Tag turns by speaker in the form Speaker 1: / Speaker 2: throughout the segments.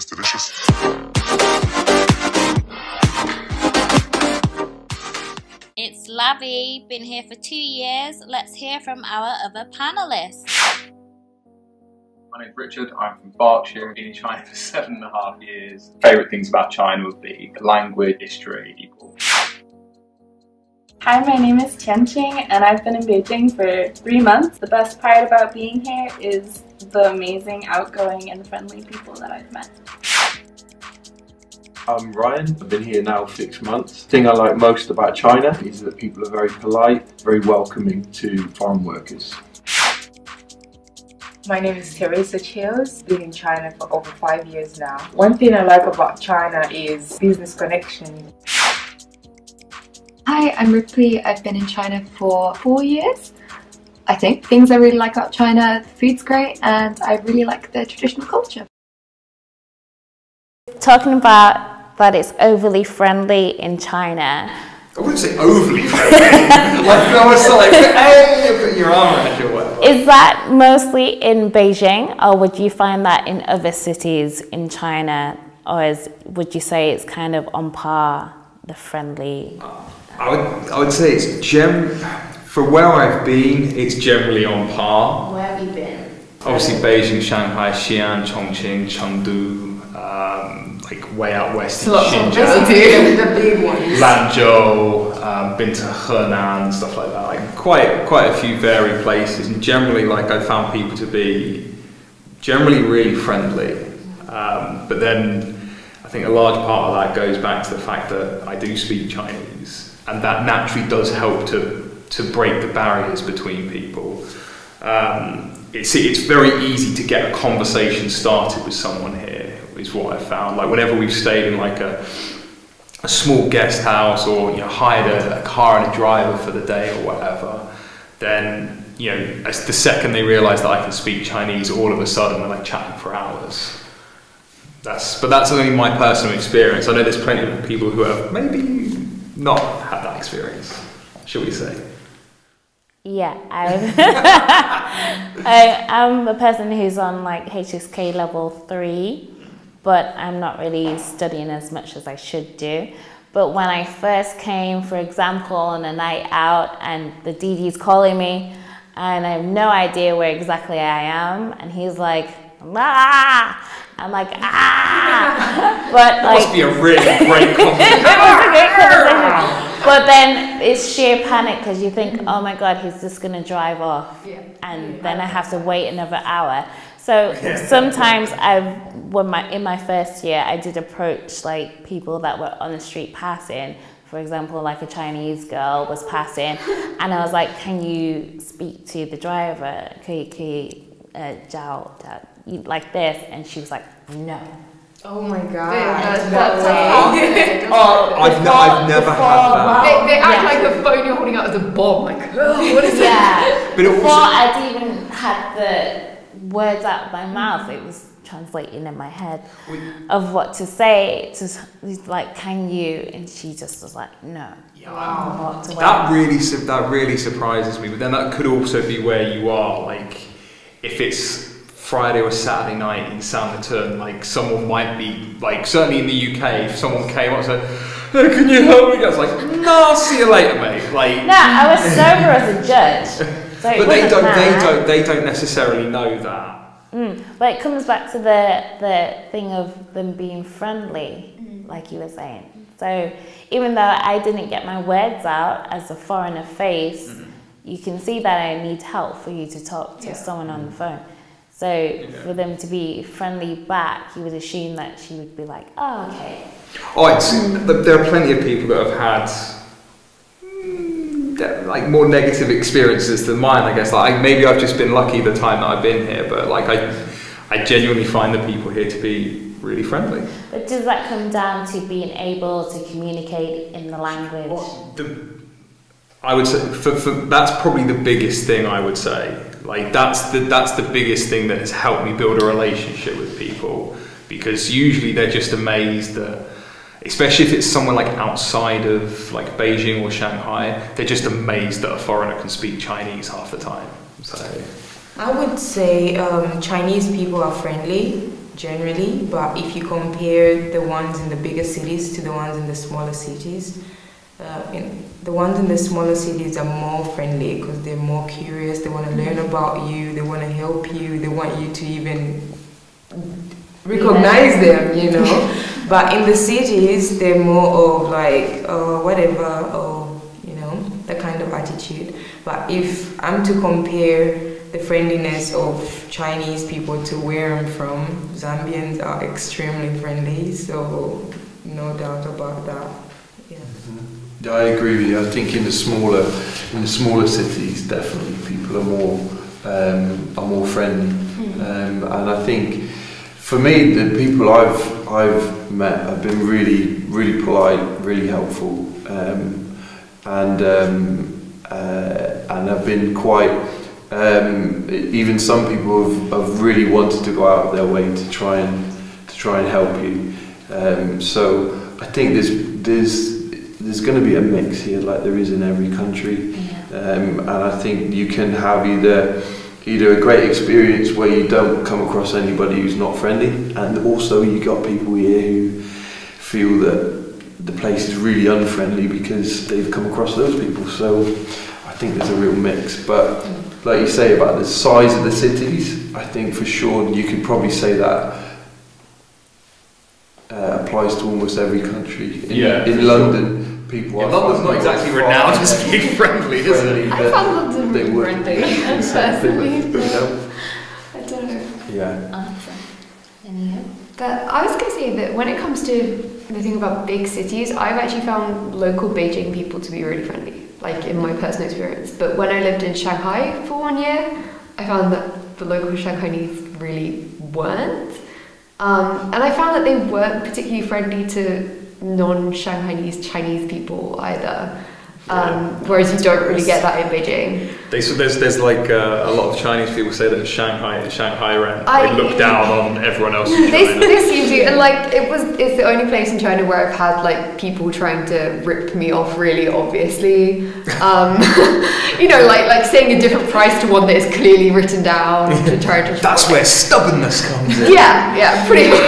Speaker 1: It's delicious.
Speaker 2: It's Lavi, been here for 2 years. Let's hear from our other panelists.
Speaker 3: My name's Richard, I'm from Berkshire, been in China for 7.5 years. Favourite things about China would be the language, history, people.
Speaker 4: Hi, my name is Tianqing and I've been in Beijing for 3 months. The best part about being here is the amazing, outgoing and friendly people that I've met.
Speaker 5: I'm Ryan, I've been here now 6 months. The thing I like most about China is that people are very polite, very welcoming to foreign workers.
Speaker 6: My name is Teresa Chills, been in China for over 5 years now. One thing I like about China is business connection.
Speaker 7: Hi, I'm Ripley. I've been in China for 4 years. I think things I really like about China, the food's great and I really like the traditional culture.
Speaker 2: Talking about that it's overly friendly in China.
Speaker 3: I wouldn't say overly friendly. I was like, hey, put your arm around your whatever.
Speaker 2: Is that mostly in Beijing, or would you find that in other cities in China, or would you say it's kind of on par, the friendly?
Speaker 3: I would say it's for where I've been, it's generally on par.
Speaker 2: Where have you been?
Speaker 3: Obviously Beijing, Shanghai, Xi'an, Chongqing, Chengdu, like way out west in Xinjiang,
Speaker 6: The big ones.
Speaker 3: Lanzhou, been to Henan and stuff like that. Like quite a few varied places, and generally, like I found people to be generally really friendly. But then I think a large part of that goes back to the fact that I do speak Chinese, and that naturally does help to break the barriers between people. It's very easy to get a conversation started with someone here, is what I've found. Like whenever we've stayed in like a small guest house, or hired a car and a driver for the day or whatever, then as the second they realise that I can speak Chinese, all of a sudden we're like chatting for hours. But that's only my personal experience. I know there's plenty of people who have maybe not had that experience, shall we say.
Speaker 2: Yeah, I'm a person who's on like HSK level 3, but I'm not really studying as much as I should do. But when I first came, for example, on a night out and the DD's calling me and I have no idea where exactly I am, and he's like, ah! I'm like, ah! But like,
Speaker 3: must be a really great conversation.
Speaker 2: It was a great conversation. But then it's sheer panic because you think, oh my God, he's just going to drive off. Yeah. And then I have to wait another hour. So sometimes in my first year, I did approach like people that were on the street passing. For example, like a Chinese girl was passing and I was like, can you speak to the driver? Like this, and she was like, no.
Speaker 6: Oh my God.
Speaker 3: I've never had that.
Speaker 6: They act like the phone you're holding out is a bomb. Like, oh, what is
Speaker 2: that?
Speaker 3: But
Speaker 2: before I'd even had the words out of my mouth, it was translating in my head of what to say. He's like, can you? And she just was like, no.
Speaker 3: Wow. That really surprises me. But then that could also be where you are. Like, if it's Friday or Saturday night in Sanditon, like someone might be, like certainly in the UK, if someone came up and said, hey, can you help me? I was like, no, I'll see you later, mate. Like,
Speaker 2: no, I was sober as a judge. So
Speaker 3: but they don't necessarily know that.
Speaker 2: But it comes back to the thing of them being friendly, like you were saying. So even though I didn't get my words out as a foreigner face, you can see that I need help for you to talk to someone on the phone. So for them to be friendly back, you would assume that she would be like, oh, okay.
Speaker 3: There are plenty of people that have had like more negative experiences than mine, I guess. Like maybe I've just been lucky the time that I've been here, but like I genuinely find the people here to be really friendly.
Speaker 2: But does that come down to being able to communicate in the language?
Speaker 3: I would say that's probably the biggest thing. I would say, like that's the biggest thing that has helped me build a relationship with people, because usually they're just amazed that, especially if it's somewhere like outside of like Beijing or Shanghai, they're just amazed that a foreigner can speak Chinese half the time. So
Speaker 6: I would say Chinese people are friendly. generally, but if you compare the ones in the bigger cities to the ones in the smaller cities, the ones in the smaller cities are more friendly because they're more curious, they want to learn about you, they want to help you, they want you to even recognize them, you know. But in the cities, they're more of like, oh, whatever, oh, you know, that kind of attitude. But if I'm to compare the friendliness of Chinese people to where I'm from, Zambians are extremely friendly, so no doubt about that. Yeah.
Speaker 5: Yeah, I agree with you. I think in the smaller cities, definitely people are more friendly, and I think for me the people I've met have been really polite, really helpful, and have been quite. Even some people have really wanted to go out of their way to try and help you. So I think there's going to be a mix here, like there is in every country, and I think you can have either a great experience where you don't come across anybody who's not friendly, and also you got people here who feel that the place is really unfriendly because they've come across those people. So I think there's a real mix, but like you say about the size of the cities, I think for sure you could probably say that applies to almost every country. In London, people are.
Speaker 3: London's not exactly renowned as being friendly, is it?
Speaker 7: I found London really friendly, personally. I don't know.
Speaker 5: Yeah.
Speaker 7: But I was going to say that when it comes to the thing about big cities, I've actually found local Beijing people to be really friendly, like in my personal experience. But when I lived in Shanghai for 1 year, I found that the local Shanghainese really weren't. And I found that they weren't particularly friendly to non-Shanghainese Chinese people either. Whereas you don't really get that in Beijing.
Speaker 3: There's like a lot of Chinese people say that in Shanghai they look down on everyone else in China.
Speaker 7: They seem to, and like it's the only place in China where I've had like people trying to rip me off really obviously. You know, like saying a different price to one that is clearly written down to try to.
Speaker 3: That's where stubbornness comes in.
Speaker 7: Yeah, pretty much.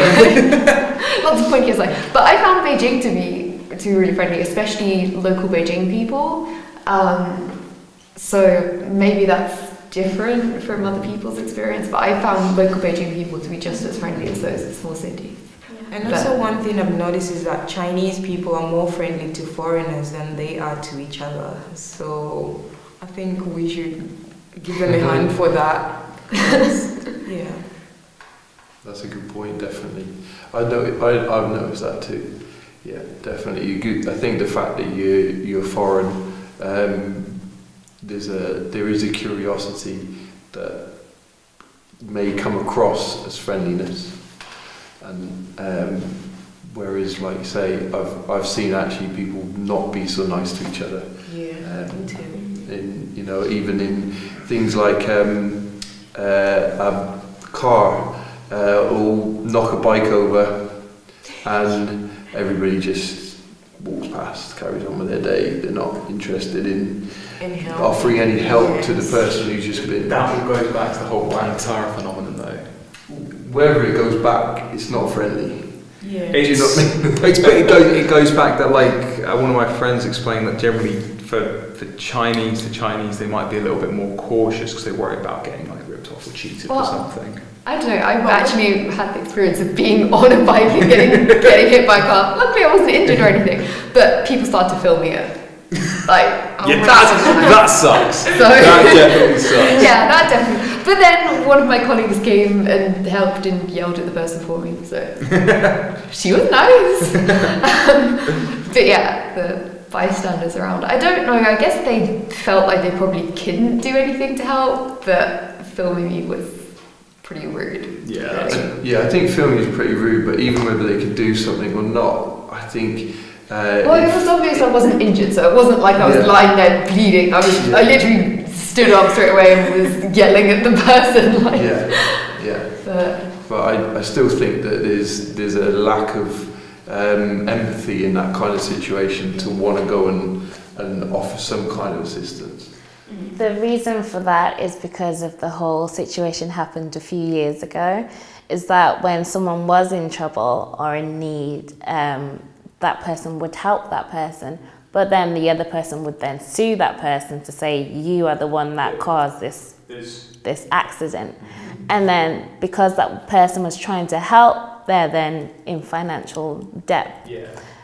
Speaker 7: Lots of pointy like. But I found Beijing to be really friendly, especially local Beijing people. So maybe that's different from other people's experience, but I found local Beijing people to be just as friendly as those small cities.
Speaker 6: And also one thing I've noticed is that Chinese people are more friendly to foreigners than they are to each other. So I think we should give them a hand for that. Yeah.
Speaker 5: That's a good point, definitely. I've noticed that too. Yeah, definitely. I think the fact that you're foreign, there is a curiosity that may come across as friendliness, and whereas, like you say, I've seen actually people not be so nice to each other.
Speaker 6: Yeah, me too.
Speaker 5: In even in things like a car, or knock a bike over, and everybody just walks past, carries on with their day. They're not interested in offering any help to the person who's just been.
Speaker 3: That all goes back to the whole banter phenomenon, though.
Speaker 5: Wherever it goes back, it's not friendly.
Speaker 6: Yeah.
Speaker 5: Do you know what I mean?
Speaker 3: It goes back that one of my friends explained that generally for Chinese, they might be a little bit more cautious because they worry about getting like ripped off or cheated or something.
Speaker 7: I don't know, I've actually had the experience of being on a bike and getting hit by a car. Luckily I wasn't injured or anything, but people started to film me it. Like,
Speaker 3: that sucks.
Speaker 7: So,
Speaker 3: that definitely sucks.
Speaker 7: Yeah, that definitely. But then one of my colleagues came and helped and yelled at the person for me, so she was nice. But yeah, the bystanders around, I don't know, I guess they felt like they probably couldn't do anything to help, but filming me was pretty rude.
Speaker 3: Yeah,
Speaker 5: I think filming is pretty rude, but even whether they could do something or not, I think.
Speaker 7: Well, it was obvious I wasn't injured, so it wasn't like I was lying there bleeding. I literally stood up straight away and was yelling at the person. Like,
Speaker 5: But I still think that there's a lack of empathy in that kind of situation to want to go and offer some kind of assistance.
Speaker 2: The reason for that is because of the whole situation happened a few years ago. is that when someone was in trouble or in need, that person would help that person, but then the other person would then sue that person to say, you are the one that caused this accident. And then because that person was trying to help, they're then in financial debt.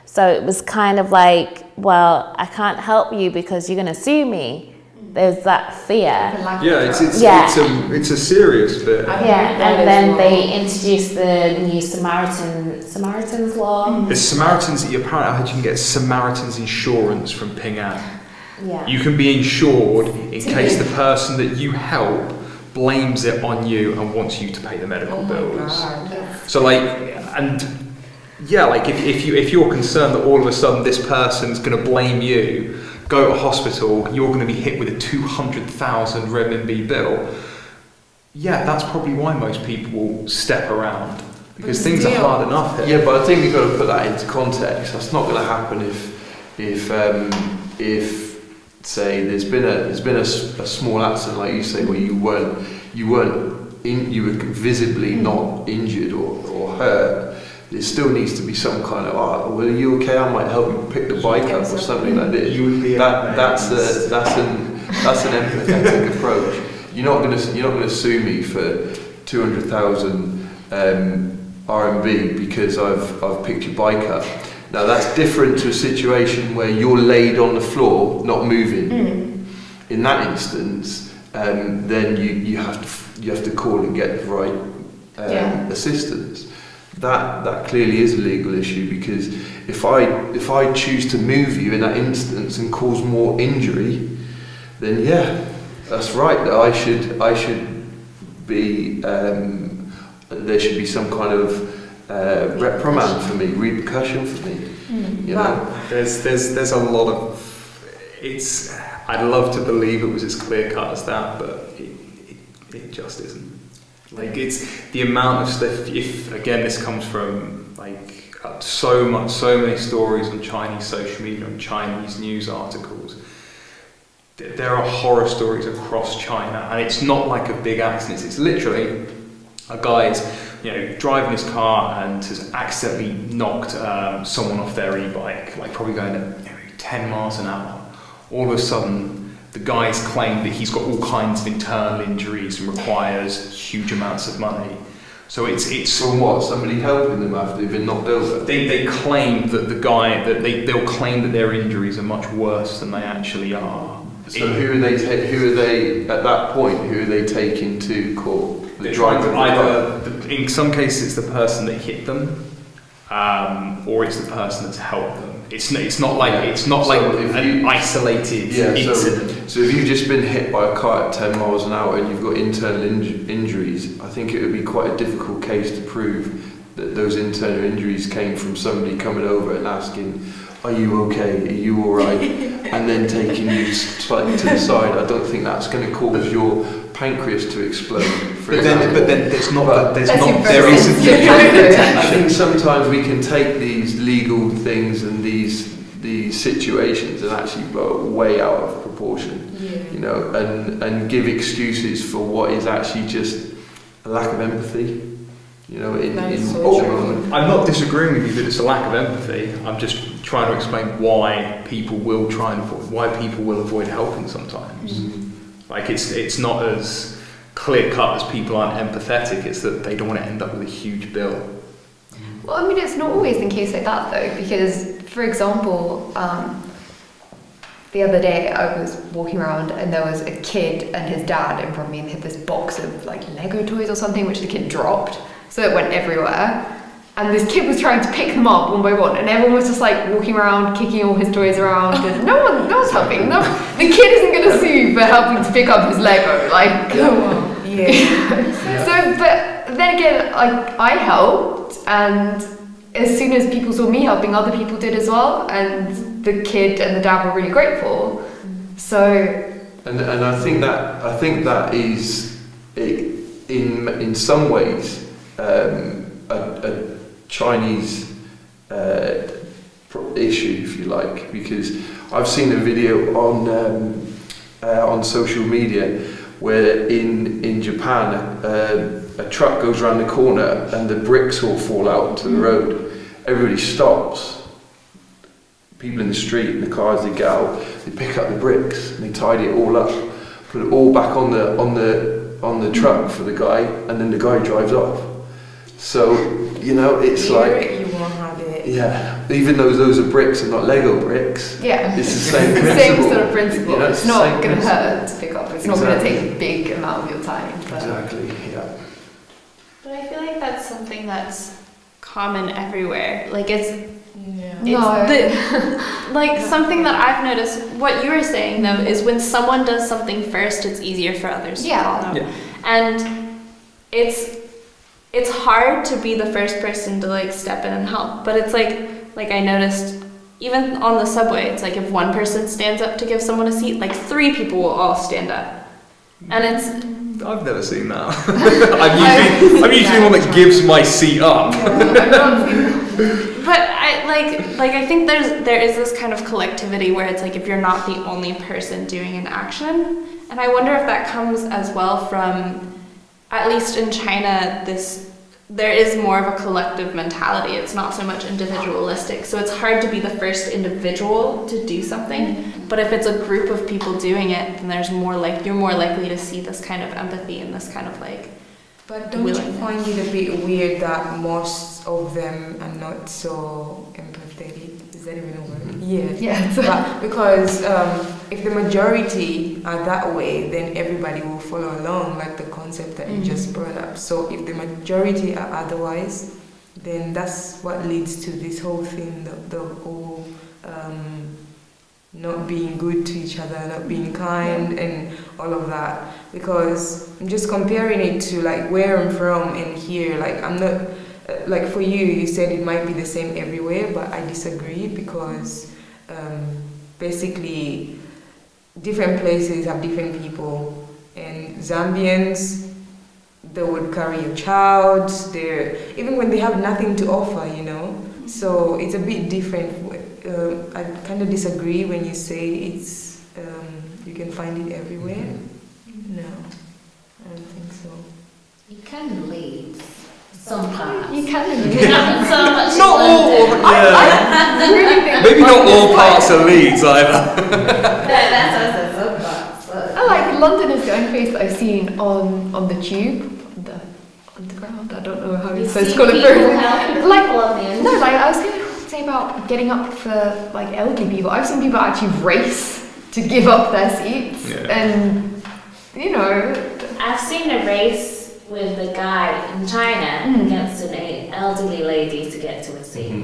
Speaker 2: So it was kind of like, well, I can't help you because you're going to sue me. There's that fear.
Speaker 3: It's a serious fear.
Speaker 2: And then they introduced the new Samaritan's law.
Speaker 3: The Samaritans, apparently I heard you can get Samaritans insurance from Ping An. You can be insured in case the person that you help blames it on you and wants you to pay the medical bills. So like, and yeah, like if you're concerned that all of a sudden this person's going to blame you, go to hospital, you're going to be hit with a 200,000 renminbi bill. Yeah, that's probably why most people will step around, because things are hard enough here.
Speaker 5: Yeah, but I think we've got to put that into context. That's not going to happen if say there's been a small accident, like you say, where you were visibly not injured or hurt. There still needs to be some kind of, well, are you okay? I might help you pick the bike up or something like this. That's an empathetic approach. You're not going to sue me for 200,000 RMB because I've picked your bike up. Now that's different to a situation where you're laid on the floor, not moving. In that instance, then you have to call and get the right assistance. That clearly is a legal issue, because if I choose to move you in that instance and cause more injury, then yeah, that's right. That I should be there should be some kind of reprimand for me, repercussion for me. You know,
Speaker 3: there's a lot of it's. I'd love to believe it was as clear cut as that, but it just isn't. Like, it's the amount of stuff. If again, this comes from like so many stories on Chinese social media and Chinese news articles. There are horror stories across China, and it's not like a big accident. It's literally a guy's, driving his car and has accidentally knocked someone off their e-bike, like probably going at 10 miles an hour. All of a sudden, the guy's claimed that he's got all kinds of internal injuries and requires huge amounts of money. So it's
Speaker 5: from what? Somebody helping them after they've been knocked over?
Speaker 3: They claim that they'll claim that their injuries are much worse than they actually are.
Speaker 5: So who are they at that point? Who are they taking to court? The driver.
Speaker 3: Either in some cases it's the person that hit them, or it's the person that's helped them. It's not like an isolated incident.
Speaker 5: So if you've just been hit by a car at 10 miles an hour and you've got internal injuries, I think it would be quite a difficult case to prove that those internal injuries came from somebody coming over and asking, "Are you okay? Are you all right?" and then taking you slightly to the side. I don't think that's going to cause your pancreas to explode.
Speaker 3: But then it's not. There isn't.
Speaker 5: I think sometimes we can take these legal things and these situations and actually blow it way out of proportion. And give excuses for what is actually just a lack of empathy.
Speaker 3: I'm not disagreeing with you that it's a lack of empathy. I'm just trying to explain why people will avoid helping sometimes. Like it's not as clear cut as people aren't empathetic. It's that they don't want to end up with a huge bill.
Speaker 7: Well, I mean, it's not always the case like that though, because for example, the other day I was walking around and there was a kid and his dad in front of me, and they had this box of like Lego toys or something which the kid dropped. So it went everywhere, and this kid was trying to pick them up one by one, and everyone was just like walking around, kicking all his toys around, and no one's helping. No, the kid isn't going to sue for helping to pick up his Lego. Like, come on. So, but then again, I helped, and as soon as people saw me helping, other people did as well, and the kid and the dad were really grateful. So,
Speaker 5: and I think that is in some ways. A Chinese issue, if you like, because I've seen a video on social media where in Japan a truck goes around the corner and the bricks all fall out onto the road, everybody stops. People in the street, in the cars, they get out, they pick up the bricks and they tidy it all up, put it all back on the truck for the guy, and then the guy drives off. So, you know, it's
Speaker 6: Here
Speaker 5: like,
Speaker 6: you won't have it.
Speaker 5: yeah, even though those are bricks and not Lego bricks,
Speaker 7: Yeah.
Speaker 5: it's the same principle.
Speaker 7: Same sort of principle.
Speaker 5: You know,
Speaker 7: it's not
Speaker 5: same
Speaker 7: going to
Speaker 5: principle.
Speaker 7: hurt to pick up. It's not going to take a big amount of your time. But.
Speaker 5: Exactly, yeah.
Speaker 1: But I feel like that's something that's common everywhere. Like it's
Speaker 7: No.
Speaker 1: like something that I've noticed. What you were saying though is when someone does something first, it's easier for others to follow.
Speaker 3: Yeah.
Speaker 1: And it's hard to be the first person to like step in and help. But it's like I noticed even on the subway, it's like if one person stands up to give someone a seat, like 3 people will all stand up. And it's
Speaker 3: I've never seen that. I'm usually the one that gives my seat up.
Speaker 1: But I think there is this kind of collectivity where it's like if you're not the only person doing an action, and I wonder if that comes as well from, at least in China, there is more of a collective mentality. It's not so much individualistic, so it's hard to be the first individual to do something. But if it's a group of people doing it, then you're more likely to see this kind of empathy and this kind of like.
Speaker 6: But don't you find it a bit weird that most of them are not so empathetic? Is that even a word? Yeah. But because if the majority are that way, then everybody will follow along, like the concept that you just brought up. So if the majority are otherwise, then that's what leads to this whole thing, the whole not being good to each other, not being kind, and all of that. Because I'm just comparing it to like where I'm from and here. Like I'm not like for you said it might be the same everywhere, but I disagree because basically different places have different people, and Zambians, they would carry a child there even when they have nothing to offer, you know. So it's a bit different. I kind of disagree when you say it's you can find it everywhere. No, I don't think so.
Speaker 2: You can leave some parts.
Speaker 1: You can
Speaker 2: Not so much.
Speaker 3: Not all.
Speaker 7: I really think
Speaker 3: Maybe not all parts of Leeds either.
Speaker 2: That's also some parts.
Speaker 7: I like London is the only place that I've seen on the tube, on the underground. I don't know how you're supposed to call it. I was going to say about getting up for like elderly people. I've seen people actually race to give up their seats, and you know.
Speaker 2: I've seen a race with a guy in China against an elderly lady to get to a seat.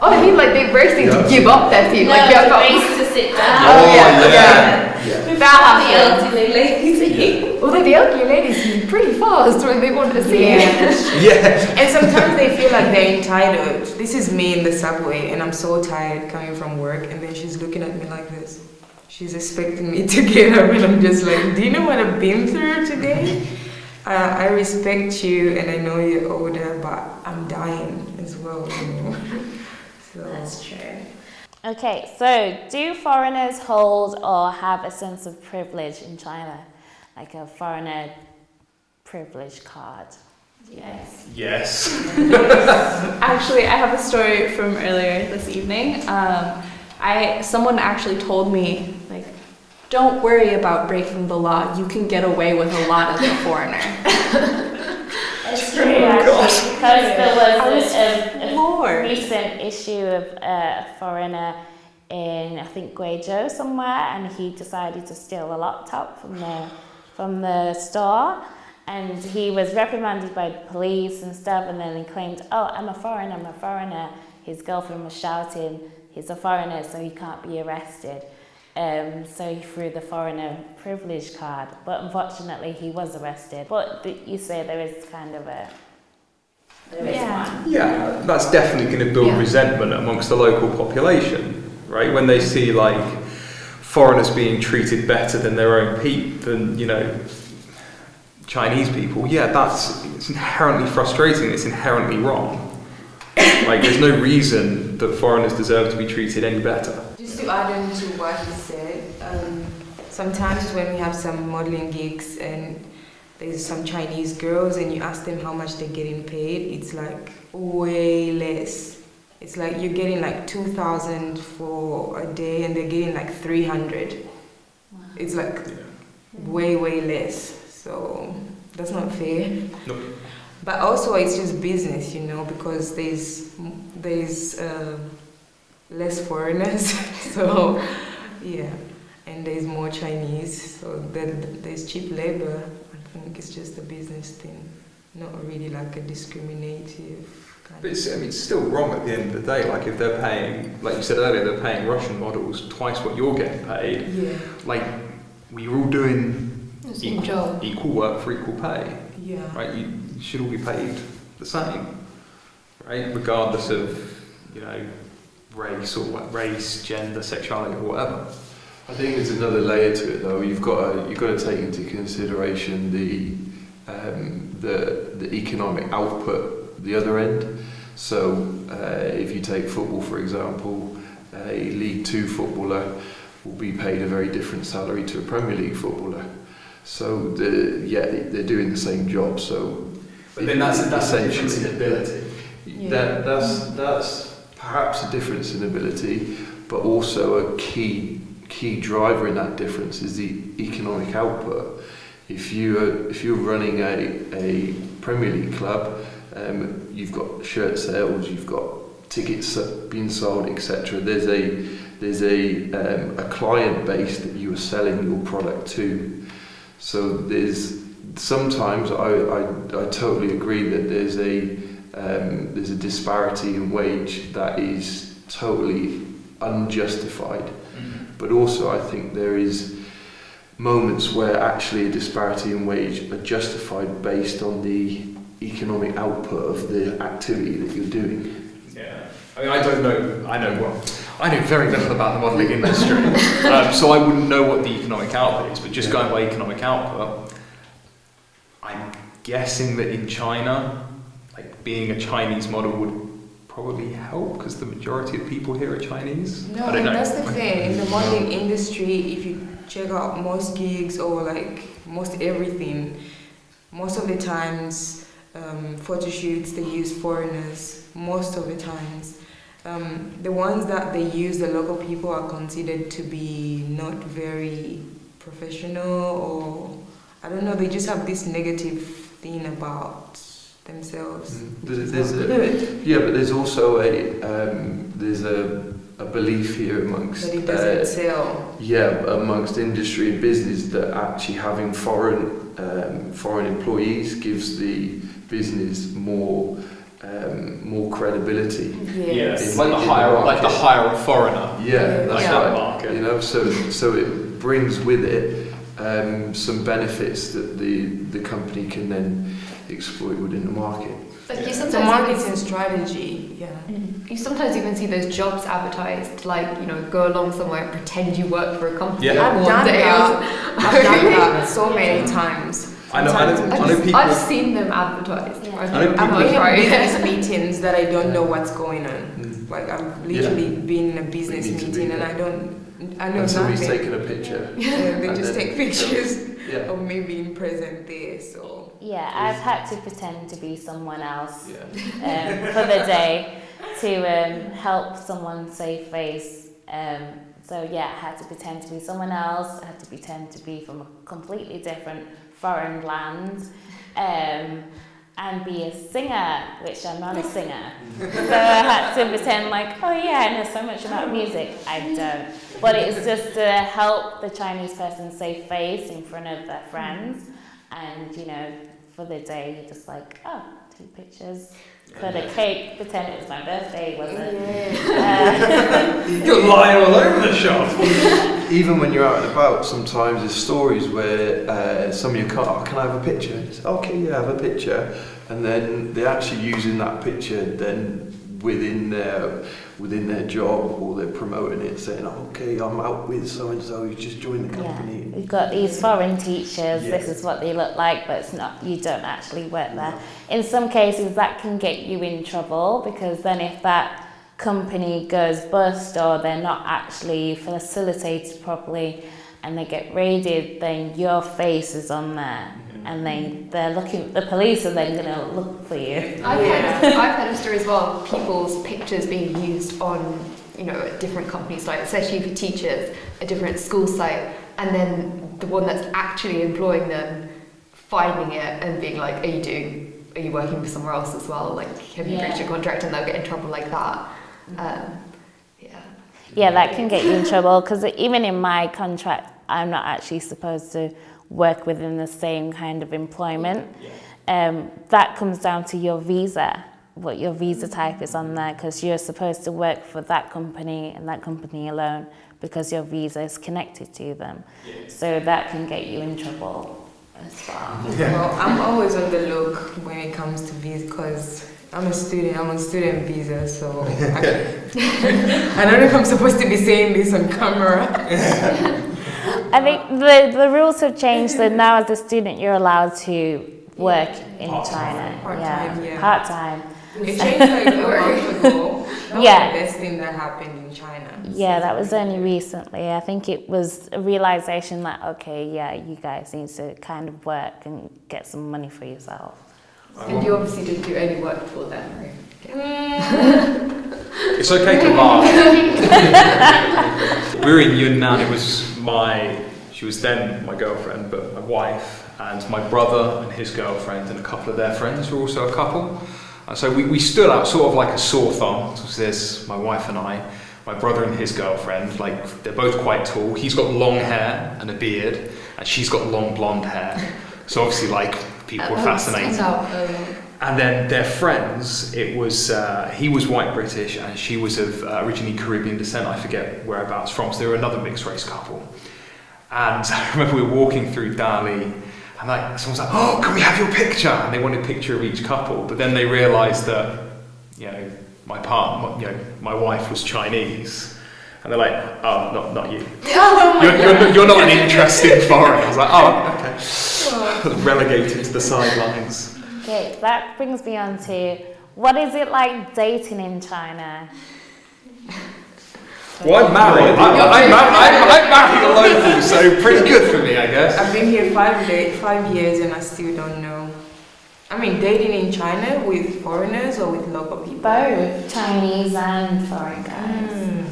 Speaker 7: Oh, I mean like they're racing to give up their seat.
Speaker 2: No,
Speaker 7: like
Speaker 2: the race to sit down.
Speaker 3: Oh,
Speaker 2: yeah. Without the elderly lady.
Speaker 7: Although the elderly ladies move pretty fast when they want to see it.
Speaker 3: Yeah.
Speaker 6: And sometimes they feel like they're entitled. This is me in the subway and I'm so tired coming from work, and then she's looking at me like this. She's expecting me to get up, and I'm just like, do you know what I've been through today? I respect you and I know you're older, but I'm dying as well, you know. So.
Speaker 2: That's true. Okay, so do foreigners hold or have a sense of privilege in China? Like a foreigner privilege card? Yes.
Speaker 3: Yes.
Speaker 1: Actually, I have a story from earlier this evening. Someone actually told me, like, don't worry about breaking the law. You can get away with a lot as a foreigner.
Speaker 2: It's true, actually, because there was
Speaker 1: floored.
Speaker 2: a recent issue of a foreigner in, I think, Guizhou somewhere, and he decided to steal a laptop from the store, and he was reprimanded by the police and stuff, and then he claimed, oh, I'm a foreigner. His girlfriend was shouting, he's a foreigner, so he can't be arrested. So he threw the foreigner privilege card, but unfortunately he was arrested. But you say there is kind of one.
Speaker 3: Yeah, that's definitely going to build resentment amongst the local population, right? When they see like foreigners being treated better than their own than Chinese people. Yeah, it's inherently frustrating. It's inherently wrong. Like, there's no reason that foreigners deserve to be treated any better.
Speaker 6: Just to add on to what he said, sometimes when we have some modeling gigs and there's some Chinese girls and you ask them how much they're getting paid, it's like way less. It's like you're getting like 2,000 for a day and they're getting like 300. Wow. It's like way less. So that's not fair.
Speaker 3: Nope.
Speaker 6: But also it's just business, you know, because there's less foreigners. So yeah, and there's more Chinese. So then there's cheap labor. I think it's just a business thing, not really like a discriminative.
Speaker 3: But it's still wrong at the end of the day. Like if they're paying, like you said earlier, they're paying Russian models twice what you're getting paid.
Speaker 6: Yeah.
Speaker 3: Like we're all doing
Speaker 7: equal
Speaker 3: work for equal pay.
Speaker 6: Yeah.
Speaker 3: Right. You should all be paid the same, right? Regardless of race, gender, sexuality, or whatever.
Speaker 5: I think there's another layer to it though. You've got to take into consideration the economic output. The other end. So if you take football for example, a League 2 footballer will be paid a very different salary to a Premier League footballer. So they're doing the same job. So
Speaker 3: but then that's a difference in ability.
Speaker 5: Yeah. That's perhaps a difference in ability, but also a key driver in that difference is the economic output. If you're running a Premier League club, you've got shirt sales, you've got tickets being sold, etc. There's a client base that you are selling your product to. So there's sometimes I totally agree that there's a disparity in wage that is totally unjustified. Mm-hmm. But also I think there is moments where actually a disparity in wage are justified based on the economic output of the activity that you're doing.
Speaker 3: Yeah, I mean, I know very little about the modelling industry, so I wouldn't know what the economic output is, but just going by economic output, I'm guessing that in China, like being a Chinese model would probably help because the majority of people here are Chinese.
Speaker 6: No, and that's the thing, in the modelling industry, if you check out most gigs or like most everything, most of the times photo shoots they use foreigners most of the times. The ones that they use the local people are considered to be not very professional, or I don't know, they just have this negative thing about themselves.
Speaker 5: But there's also a belief here amongst
Speaker 6: that it doesn't sell.
Speaker 5: Yeah, amongst industry and business that actually having foreign employees gives the business more credibility.
Speaker 3: Yes. It's like the hire a foreigner.
Speaker 5: Yeah, that's
Speaker 3: that
Speaker 5: right.
Speaker 3: Market.
Speaker 5: You know, so it brings with it some benefits that the company can then exploit within the market.
Speaker 7: Like you
Speaker 6: It's
Speaker 7: sometimes
Speaker 6: a marketing strategy, yeah.
Speaker 7: You sometimes even see those jobs advertised to, like, you know, go along somewhere and pretend you work for a company.
Speaker 3: Yeah.
Speaker 6: I've done that so many times.
Speaker 3: I know people.
Speaker 7: I've seen them advertised.
Speaker 3: I know people.
Speaker 6: I've been in business meetings that I don't know what's going on. Like I've literally been in a business meeting and I know
Speaker 5: and somebody's
Speaker 6: nothing.
Speaker 5: taking a picture.
Speaker 6: Yeah, they just take pictures
Speaker 5: Yeah.
Speaker 6: of me being present there. So
Speaker 2: yeah, I've had to pretend to be someone else for the day to help someone save face. So yeah, I had to pretend to be someone else. I had to pretend to be from a completely different foreign land, and be a singer, which I'm not a singer. So I had to pretend like, oh yeah, I know so much about music. I don't. But it's just to help the Chinese person save face in front of their friends, and you know, for the day, you're just like, oh, take pictures, cut a cake, pretend it was my birthday, wasn't it?
Speaker 3: You're lying all over the shop.
Speaker 5: Even when you're out and about, sometimes there's stories where some of you can't, oh, can I have a picture? And it's, okay, yeah, have a picture. And then they're actually using that picture then within their job, or they're promoting it, saying, oh, okay, I'm out with so-and-so who's just joined the company.
Speaker 2: Yeah. We've got these foreign teachers, this is what they look like, but it's not, you don't actually work there. In some cases that can get you in trouble, because then if that company goes bust or they're not actually facilitated properly and they get raided, then your face is on there. and they're looking. The police are then going to look for you.
Speaker 7: I've heard of stories as well. People's pictures being used on, different company sites, especially for teachers, a different school site, and then the one that's actually employing them finding it and being like, are you working for somewhere else as well? Like, have you breached your contract? And they'll get in trouble like that.
Speaker 2: Yeah, that can get you in trouble, because even in my contract, I'm not actually supposed to work within the same kind of employment. That comes down to your visa, what your visa type is on there, because you're supposed to work for that company and that company alone because your visa is connected to them. So that can get you in trouble as well.
Speaker 6: Well, I'm always on the look when it comes to visa, because I'm a student, I'm on student visa, so I don't know if I'm supposed to be saying this on camera.
Speaker 2: I think the rules have changed, so now as a student you're allowed to work in China.
Speaker 6: Part-time,
Speaker 2: Part-time.
Speaker 6: It changed like a month ago. That was the best thing that happened in China.
Speaker 2: Yeah, that was only recently. I think it was a realization that, okay, you guys need to kind of work and get some money for yourself.
Speaker 7: And you obviously didn't do any work for them, right?
Speaker 3: It's okay to laugh. We were in Yunnan. She was then my girlfriend, but my wife, and my brother and his girlfriend and a couple of their friends were also a couple. And so we stood out sort of like a sore thumb. So there's my wife and I, my brother and his girlfriend. Like, they're both quite tall. He's got long hair and a beard, and she's got long blonde hair. So obviously, like, people were fascinated. And then their friends, he was white British and she was of originally Caribbean descent, I forget whereabouts from, so they were another mixed race couple. And I remember we were walking through Dali, and someone's like, oh, can we have your picture? And they wanted a picture of each couple, but then they realised that, my wife was Chinese. And they're like, oh, not you. You're not an interesting foreigner. I was like, oh, okay. Relegated to the sidelines.
Speaker 2: Okay, that brings me on to, what is it like dating in China?
Speaker 3: Well, I'm married. I'm married a local, so pretty good for me, I guess.
Speaker 6: I've been here 5 years and I still don't know. I mean, dating in China with foreigners or with local people?
Speaker 2: Both, Chinese and foreign guys.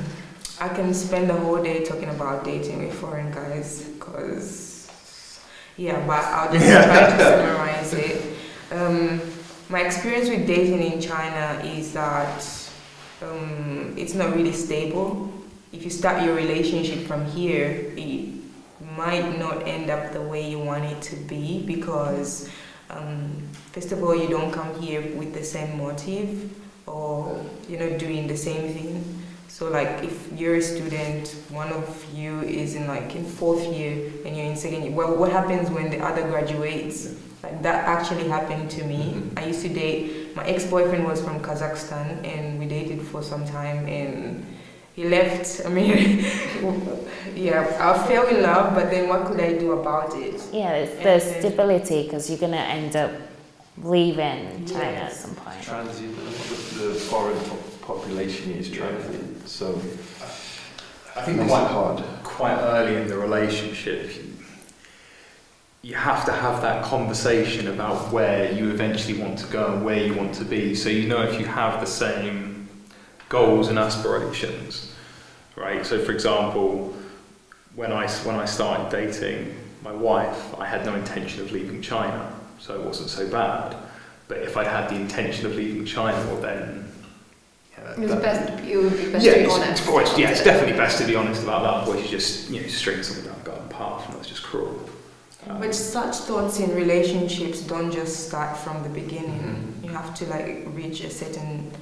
Speaker 6: I can spend the whole day talking about dating with foreign guys, because, but I'll just try to summarize it. My experience with dating in China is that it's not really stable. If you start your relationship from here, it might not end up the way you want it to be, because first of all, you don't come here with the same motive, or you're not doing the same thing. So like, if you're a student, one of you is in 4th year and you're in 2nd year, well, what happens when the other graduates? Like, that actually happened to me. I used to date, my ex-boyfriend was from Kazakhstan, and we dated for some time, and he left. I mean, I fell in love, but then what could I do about it?
Speaker 2: Yeah, there's stability, because you're going to end up leaving China at some point.
Speaker 5: Transient, the foreign population is transient, so
Speaker 3: I think quite early in the relationship, you have to have that conversation about where you eventually want to go and where you want to be, so if you have the same goals and aspirations, right? So for example, when I started dating my wife, I had no intention of leaving China, so it wasn't so bad. But if I'd had the intention of leaving China, well then,
Speaker 7: it would be best to be honest.
Speaker 3: It's definitely best to be honest about that, otherwise you just string something down the garden path, and that's just cruel.
Speaker 6: But such thoughts in relationships don't just start from the beginning. You have to reach a certain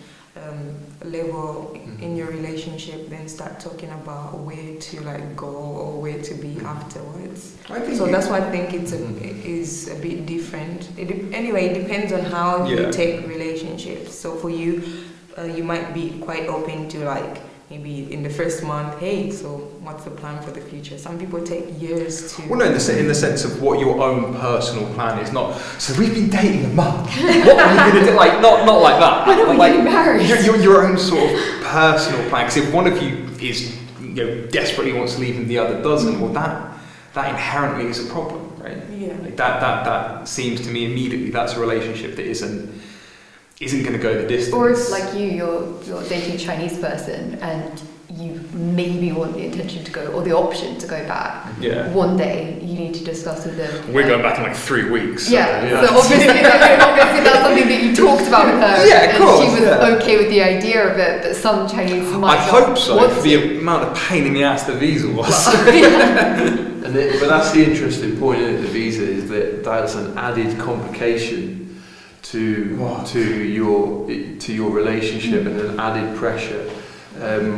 Speaker 6: level in your relationship, then start talking about where to go or where to be afterwards. So that's why I think it is a bit different. It depends on how you take relationships. So for you, you might be quite open to maybe in the first month, hey, so what's the plan for the future? Some people take years to...
Speaker 3: Well, no, in the sense of what your own personal plan is, not, so we've been dating a month, what are we going to do? Not like that.
Speaker 7: When are we getting married?
Speaker 3: Your own sort of personal plan, because if one of you is, desperately wants to leave and the other doesn't, well, that inherently is a problem. right?
Speaker 6: Yeah.
Speaker 3: Like that seems to me immediately that's a relationship that isn't going to go the distance.
Speaker 7: Or if, like you're dating a Chinese person and you maybe want the intention to go, or the option to go back.
Speaker 3: Yeah.
Speaker 7: One day you need to discuss with them.
Speaker 3: We're going back in like 3 weeks. So,
Speaker 7: yeah. So obviously that's something that you talked about with her.
Speaker 3: Yeah, of course.
Speaker 7: And she was okay with the idea of it, but some Chinese might
Speaker 3: I
Speaker 7: not
Speaker 3: hope so,
Speaker 7: want
Speaker 3: for
Speaker 7: to.
Speaker 3: the amount of pain in the ass the visa was.
Speaker 5: But that's the interesting point in the visa, is that that's an added complication to your relationship and an added pressure.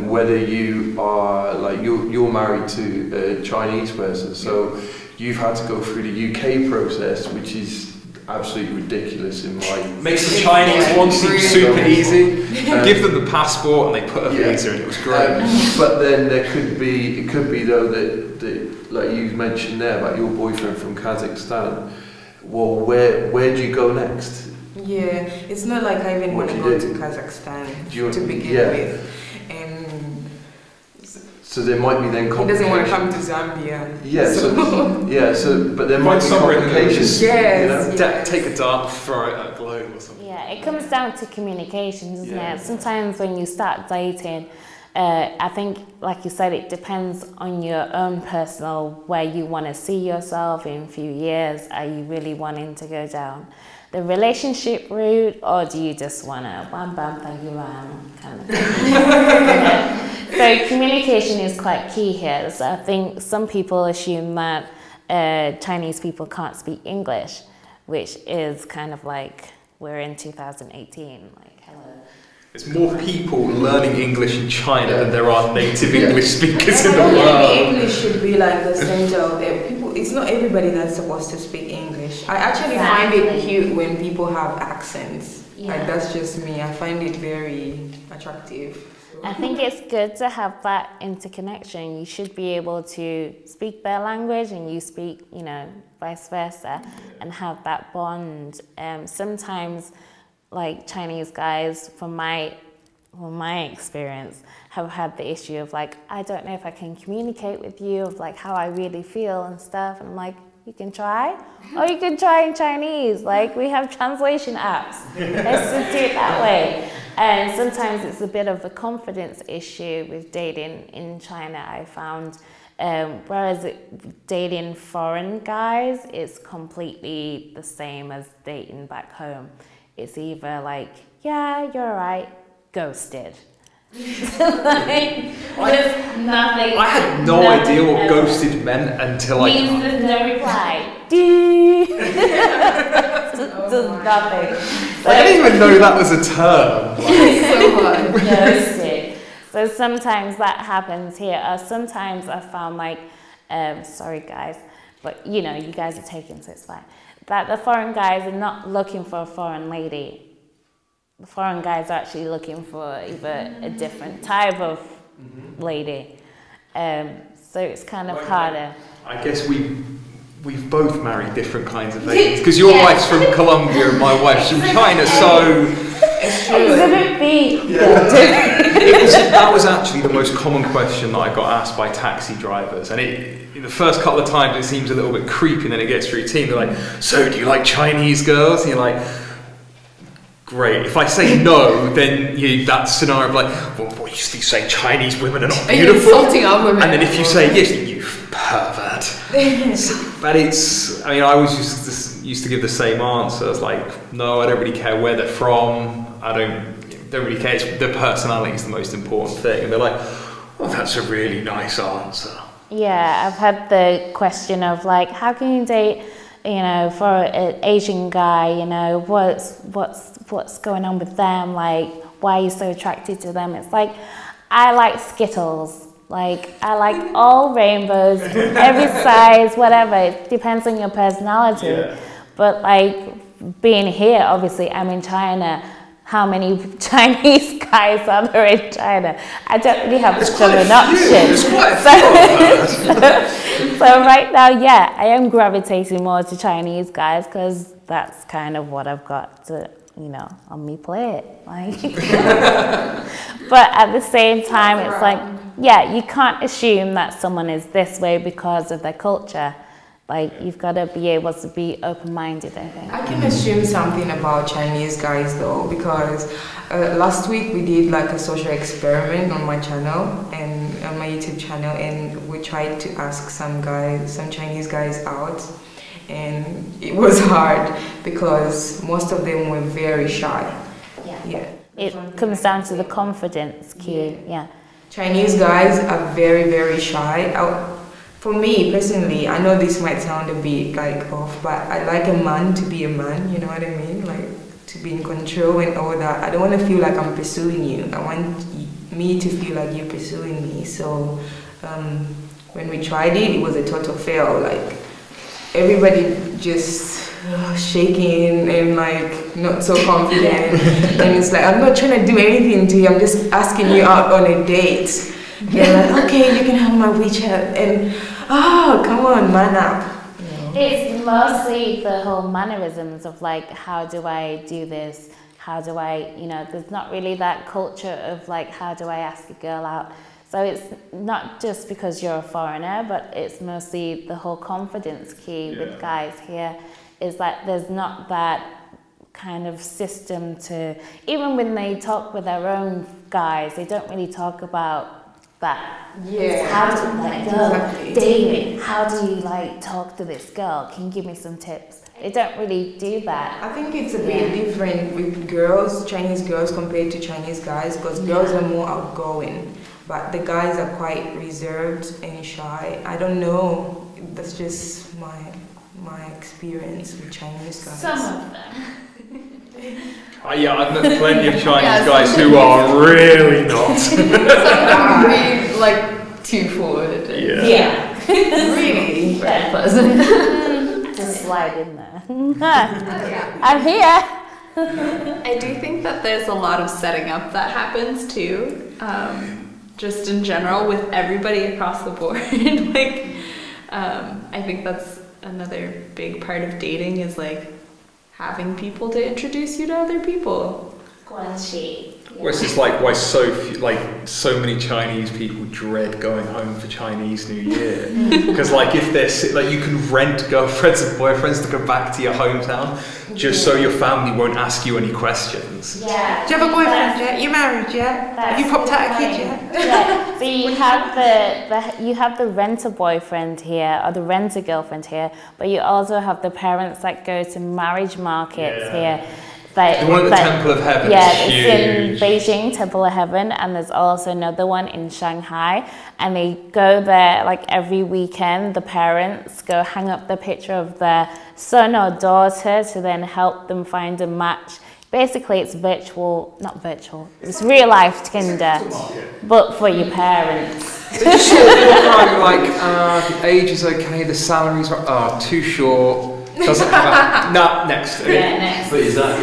Speaker 5: Whether you are like you're married to a Chinese person, so you've had to go through the UK process, which is absolutely ridiculous in my.
Speaker 3: Makes the Chinese one seem super easy. Give them the passport and they put a visa, and it was great.
Speaker 5: But then it could be though that like you mentioned there about your boyfriend from Kazakhstan. Well, where do you go next?
Speaker 6: Yeah, it's not like I even want to go to Kazakhstan to begin with.
Speaker 5: So there might be then complications.
Speaker 6: He doesn't want to come to Zambia.
Speaker 5: Yeah, so but there might be complications.
Speaker 6: Yes,
Speaker 3: yes. Take a dart, throw it at a globe or something.
Speaker 2: Yeah, it comes down to communication, doesn't it? Sometimes when you start dating, I think, like you said, it depends on your own personal, where you want to see yourself in a few years. Are you really wanting to go down the relationship route, or do you just want to bam bam thank you man kind of thing? So communication is quite key here. So I think some people assume that Chinese people can't speak English, which is kind of like we're in 2018. Like, hello.
Speaker 3: There's more people learning English in China than there are native English speakers in the world.
Speaker 6: English should be like the center of people. It's not everybody that's supposed to speak English. I actually find it cute when people have accents.
Speaker 2: Yeah.
Speaker 6: Like, that's just me. I find it very attractive.
Speaker 2: I think it's good to have that interconnection. You should be able to speak their language and you speak, vice versa, and have that bond. Sometimes, like Chinese guys, from my experience, have had the issue of like, I don't know if I can communicate with you, of like how I really feel and stuff. And I'm like, you can try, or you can try in Chinese. Like, we have translation apps. Let's just do it that way. And sometimes it's a bit of a confidence issue with dating in China, I found. Whereas dating foreign guys, it's completely the same as dating back home. It's either like, yeah, you're alright, ghosted. Like, there's nothing.
Speaker 3: I had no idea what ghosted meant until
Speaker 2: means there's no reply. Does nothing. So,
Speaker 3: I didn't even know that was a term.
Speaker 7: So hard.
Speaker 2: Ghosted. So sometimes that happens here. Sometimes I found like, sorry guys, but you guys are taken, so it's fine. That the foreign guys are not looking for a foreign lady. The foreign guys are actually looking for either a different type of lady. So it's kind of harder.
Speaker 3: I guess we've both married different kinds of ladies, because your wife's from Colombia and my wife's from China, so...
Speaker 2: Exhibit B.
Speaker 3: That was actually the most common question that I got asked by taxi drivers, and the first couple of times it seems a little bit creepy, and then it gets routine. They're like, so do you like Chinese girls? And you're like, great. If I say no, then that scenario of like, well, what, you say Chinese women are not beautiful?
Speaker 7: Are you insulting our women?
Speaker 3: And then if you say yes, you pervert. But I always used to give the same answer. It's like, no, I don't really care where they're from. I don't really care. The personality is the most important thing. And they're like, oh, that's a really nice answer.
Speaker 2: Yeah, I've had the question of like, how can you date, for an Asian guy, what's going on with them? Like, why are you so attracted to them? It's like, I like Skittles. Like, I like all rainbows, every size, whatever. It depends on your personality. Yeah. But like, being here, obviously, I'm in China. How many Chinese guys are there in China? I don't really have much of an option. So right now, yeah, I am gravitating more to Chinese guys because that's kind of what I've got to, on me plate. Like, but at the same time, it's like, yeah, you can't assume that someone is this way because of their culture. Like, you've got to be able to be open-minded, I think.
Speaker 6: I can assume something about Chinese guys though, because last week we did like a social experiment on my channel and on my YouTube channel, and we tried to ask some Chinese guys out, and it was hard because most of them were very shy. Yeah.
Speaker 2: It comes down to the confidence key, yeah.
Speaker 6: Chinese guys are very, very shy. For me personally, I know this might sound a bit like off, but I like a man to be a man, you know what I mean? Like to be in control and all that. I don't want to feel like I'm pursuing you. I want me to feel like you're pursuing me. So when we tried it, it was a total fail. Like everybody just shaking and like not so confident. And it's like, I'm not trying to do anything to you. I'm just asking you out on a date. You're like, okay, you can have my WeChat, and come on, man up.
Speaker 2: It's mostly the whole mannerisms of like, how do I do this? How do I, there's not really that culture of like, how do I ask a girl out? So it's not just because you're a foreigner, but it's mostly the whole confidence key with guys here is that there's not that kind of system to, even when they talk with their own guys, they don't really talk about that.
Speaker 6: Yeah.
Speaker 2: How do dating? How do you like talk to this girl? Can you give me some tips? They don't really do that.
Speaker 6: I think it's a bit different with girls, Chinese girls compared to Chinese guys, because girls are more outgoing, but the guys are quite reserved and shy. I don't know. That's just my experience with Chinese guys.
Speaker 2: Some of them.
Speaker 3: Yeah, I've met plenty of Chinese guys who are really not.
Speaker 7: Some really like too forward.
Speaker 2: Yeah.
Speaker 7: Really very pleasant.
Speaker 2: Just slide in there. I'm here.
Speaker 1: I do think that there's a lot of setting up that happens too, just in general with everybody across the board. I think that's another big part of dating is like having people to introduce you to other people.
Speaker 3: Where it's just like why so many Chinese people dread going home for Chinese New Year because like if they're like you can rent girlfriends and boyfriends to go back to your hometown just so your family won't ask you any questions.
Speaker 2: Yeah.
Speaker 6: Do you have a boyfriend yet? You married yet? Have you popped out a kid yet?
Speaker 2: Yeah. So you have the renter boyfriend here or the renter girlfriend here, but you also have the parents that go to marriage markets here.
Speaker 3: The one at the Temple of Heaven is
Speaker 2: it's
Speaker 3: huge.
Speaker 2: in Beijing, Temple of Heaven, and there's also another one in Shanghai. And they go there like every weekend. The parents go hang up the picture of their son or daughter to then help them find a match. Basically, it's it's real life Tinder, but for your parents.
Speaker 3: They're just like, the age is okay, the salary's too short. Doesn't have next.
Speaker 2: Yeah, next.
Speaker 5: But is that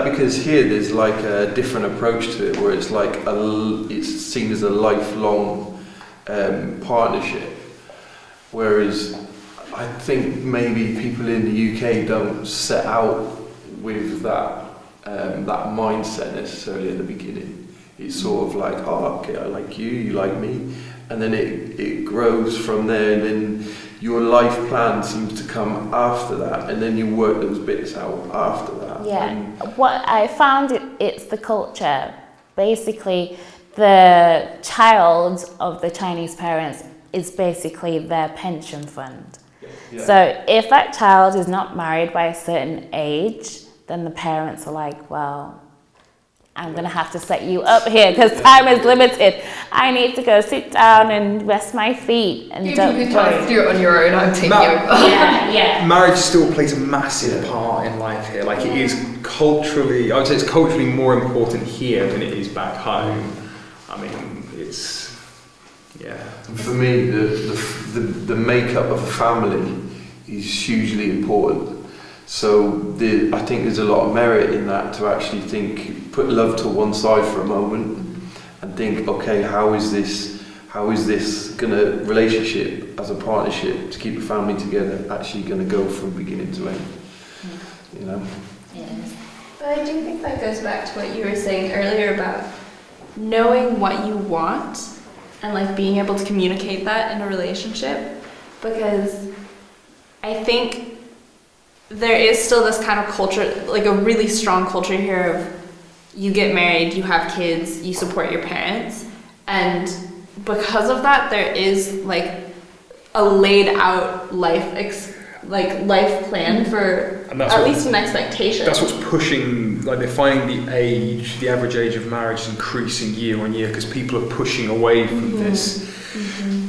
Speaker 5: because here there's like a different approach to it, where it's like it's seen as a lifelong partnership, whereas I think maybe people in the UK don't set out with that mindset necessarily at the beginning. It's sort of like, okay, I like you, you like me, and then it grows from there, and then your life plan seems to come after that, and then you work those bits out after that.
Speaker 2: Yeah, what I found it's the culture. Basically, the child of the Chinese parents is basically their pension fund. Yeah. So if that child is not married by a certain age, then the parents are like, well, I'm going to have to set you up here because time is limited. I need to go sit down and rest my feet. And
Speaker 7: don't try to do it on your own. I'm taking over.
Speaker 2: Yeah.
Speaker 3: Marriage still plays a massive part in life here. Like it is culturally, I would say it's culturally more important here than it is back home. I mean, it's,
Speaker 5: For me, the makeup of a family is hugely important. So I think there's a lot of merit in that to actually put love to one side for a moment and think, okay, how is this relationship as a partnership to keep a family together actually gonna go from beginning to end? You know?
Speaker 1: Yes. But I do think that goes back to what you were saying earlier about knowing what you want and like being able to communicate that in a relationship. because I think there is still this kind of culture, like a really strong culture here of you get married, you have kids, you support your parents, and because of that there is like a laid out life plan for at least an expectation.
Speaker 3: That's what's pushing, like they're finding the average age of marriage is increasing year on year because people are pushing away from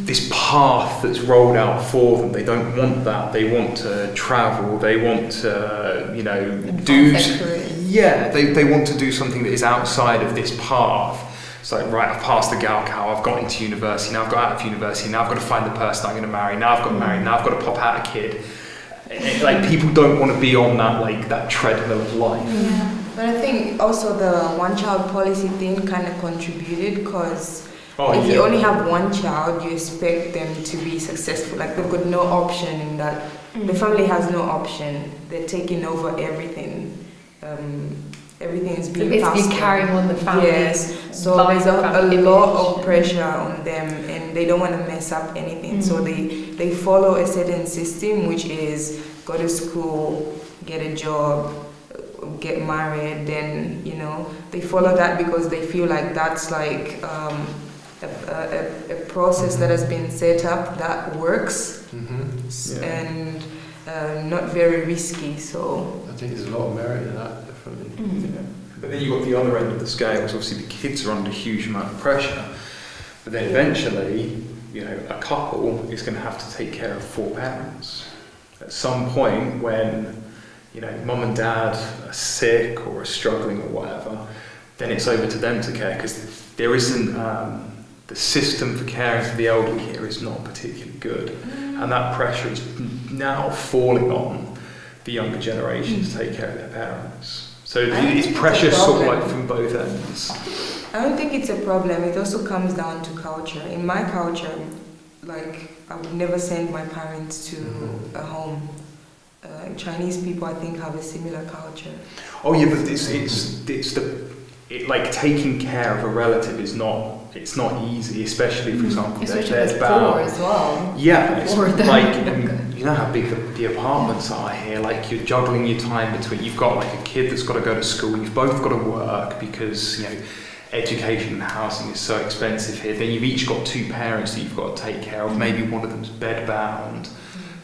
Speaker 3: this path that's rolled out for them. They don't want that. They want to travel. They want to, you know, they want to do something that is outside of this path. It's like, right, I've passed the Gaokao, I've got into university, now I've got out of university, now I've got to find the person I'm going to marry, now I've got married, now I've got to pop out a kid. Like, people don't want to be on that, like, that treadmill of life.
Speaker 6: Yeah. But I think also the one-child policy thing kind of contributed, because if you only have one child, you expect them to be successful. Like, they've got no option in that. The family has no option. They're taking over everything. Everything is being passed on.
Speaker 7: Basically carrying on the family.
Speaker 6: Yes. So there's a lot of pressure on them, and they don't want to mess up anything. So they follow a certain system, which is go to school, get a job, get married. Then, you know, they follow that because they feel like that's like a process that has been set up that works and not very risky. So
Speaker 5: I think there's a lot of merit in that, definitely.
Speaker 3: Yeah. But then you've got the other end of the scale, so obviously the kids are under a huge amount of pressure, but then eventually, you know, a couple is going to have to take care of 4 parents. At some point when, you know, mum and dad are sick or are struggling or whatever, then it's over to them to care, because there isn't, the system for caring for the elderly here is not particularly good, and that pressure is now falling on the younger generation to take care of their parents. So it's pressure sort of like from both ends.
Speaker 6: I don't think it's a problem. It also comes down to culture. In my culture, like, I would never send my parents to a home. Chinese people, I think, have a similar culture.
Speaker 3: Oh yeah, but like taking care of a relative is not. It's not easy, especially for example, there's
Speaker 7: poor as well.
Speaker 3: Yeah, it's like you know how big the apartments are here. Like, you're juggling your time between. You've got like a kid that's got to go to school. You've both got to work because, you know, education and housing is so expensive here. Then you've each got 2 parents that you've got to take care of. Maybe one of them's bedbound.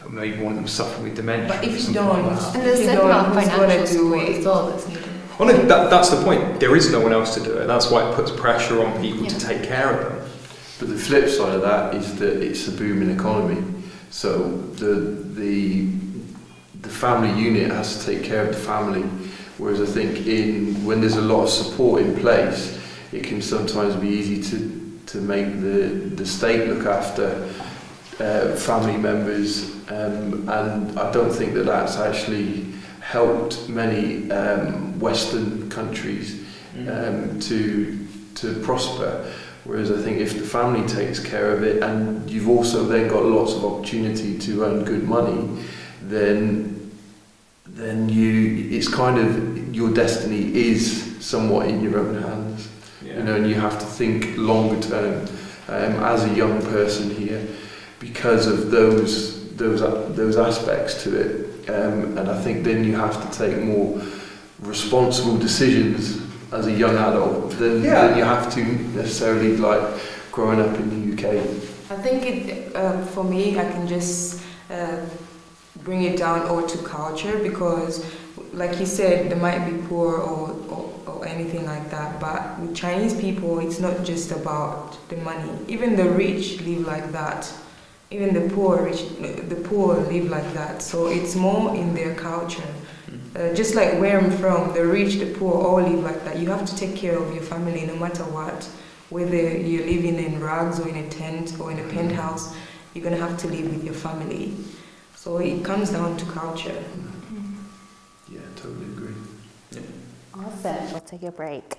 Speaker 3: Maybe one of them's suffering with dementia.
Speaker 6: But if you don't,
Speaker 7: and there's a amount of financial support as well that's needed.
Speaker 3: Oh no, that's the point. There is no one else to do it. That's why it puts pressure on people to take care of them.
Speaker 5: But the flip side of that is that it's a booming economy. So the family unit has to take care of the family. Whereas I think when there's a lot of support in place, it can sometimes be easy to make the state look after family members, and I don't think that's actually helped many Western countries to prosper. Whereas I think if the family takes care of it, and you've also then got lots of opportunity to earn good money, then it's kind of, your destiny is somewhat in your own hands. You know, and you have to think longer term as a young person here, because of those aspects to it. And I think then you have to take more responsible decisions as a young adult than you have to necessarily like growing up in the UK.
Speaker 6: I think for me, I can just bring it down all to culture, because like you said, they might be poor or anything like that, but with Chinese people, it's not just about the money. Even the rich live like that. Even the poor live like that. So it's more in their culture. Just like where I'm from, the rich, the poor all live like that. You have to take care of your family no matter what. Whether you're living in rags or in a tent or in a penthouse, you're going to have to live with your family. So it comes down to culture.
Speaker 5: Yeah, totally agree.
Speaker 2: Awesome. We'll take a break.